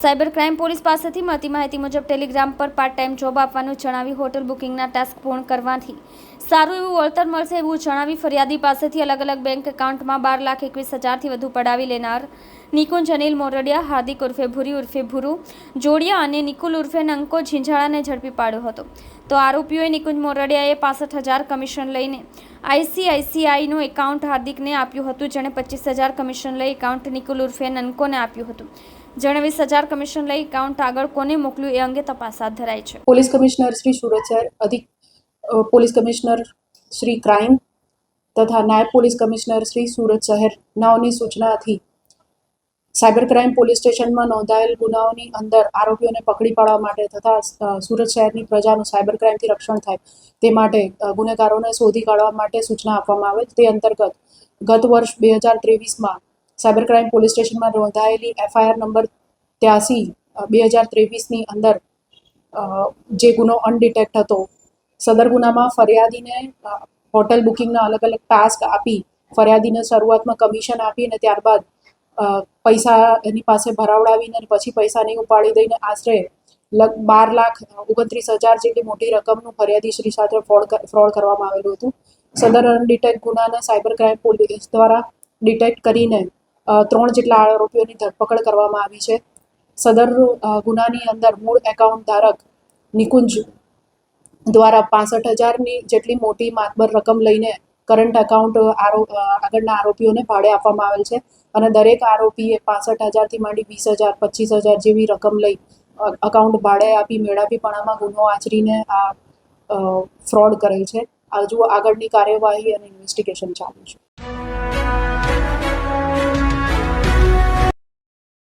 Cyber crime police પાસેથી મળતી માહિતી મુજબ ટેલિગ્રામ પર પાર્ટ ટાઈમ જોબ આપવાનું જણાવી હોટલ બુકિંગના ટાસ્ક પૂર્ણ કરવાથી સારું એવું વળતર મળશે એવું જણાવી ફરિયાદી પાસેથી અલગ અલગ બેંક એકાઉન્ટમાં 12,21,000થી વધુ પડાવી લેનાર નિકુંજ અનિલ મોરડિયા, હાર્દિક ઉર્ફે ભૂરી ઉર્ફે ભૂરુ જોડિયા અને નિકુલ ઉર્ફે નંકો ઝીંઝાળાને ઝડપી પાડ્યો હતો. તો આરોપીઓએ નિકુંજ મોરડિયાએ 65,000 કમિશન લઈને ICICIનું એકાઉન્ટ હાર્દિકને આપ્યું હતું, જેણે 25,000 કમિશન લઈ એકાઉન્ટ નિકુલ ઉર્ફે નનકોને આપ્યું હતું, જેણે 20,000 કમિશન લઈ એકાઉન્ટ આગળ કોને મોકલ્યું એ અંગે તપાસ હાથ ધરાઈ છે. પોલીસ કમિશનર શ્રી સુરત શહેર, અધિક પોલીસ કમિશનર શ્રી ક્રાઇમ તથા નાયબ પોલીસ કમિશનર શ્રી સુરત શહેર નાઓની સૂચનાથી સાયબર ક્રાઇમ પોલીસ સ્ટેશનમાં નોંધાયેલ ગુનાઓની અંદર આરોપીઓને પકડી પાડવા માટે તથા સુરત શહેરની પ્રજાનું સાયબર ક્રાઇમથી રક્ષણ થાય તે માટે ગુનેગારોને શોધી કાઢવા માટે સૂચના આપવામાં આવેલ. તે અંતર્ગત ગત વર્ષ 2023માં સાયબર ક્રાઇમ પોલીસ સ્ટેશનમાં નોંધાયેલી FIR નંબર 83/2023ની અંદર જે ગુનો અનડિટેક્ટ હતો, સદર ગુનામાં ફરિયાદીને હોટલ બુકિંગના અલગ અલગ ટાસ્ક આપી ફરિયાદીને શરૂઆતમાં કમિશન આપી અને ત્યારબાદ પૈસા એની પાસે ભરાવડાવીને પછી પૈસા નહીં ઉપાડી દઈને આશરે 12,29,000 જેટલી મોટી રકમનું ફરિયાદી શ્રી સાથે ફ્રોડ કરવામાં આવેલું હતું. સદર અનડિટેક્ટ ગુનાના સાયબર ક્રાઇમ પોલીસ દ્વારા ડિટેક્ટ કરીને 3 જેટલા આરોપીઓની ધરપકડ કરવામાં આવી છે. સદર ગુનાની અંદર મૂળ એકાઉન્ટ ધારક નિકુંજ દ્વારા 65,000ની જેટલી મોટી માતબર રકમ લઈને કરંટ એકાઉન્ટ આગળના આરોપીઓને ભાડે આપવામાં આવેલ છે અને દરેક આરોપીએ 65,000થી માંડી 20,000, 25,000 જેવી રકમ લઈ એકાઉન્ટ ભાડે આપી મેળાપીપણામાં ગુનો આચરીને આ ફ્રોડ કરેલ છે. હજુ આગળની કાર્યવાહી અને ઇન્વેસ્ટિગેશન ચાલુ છે.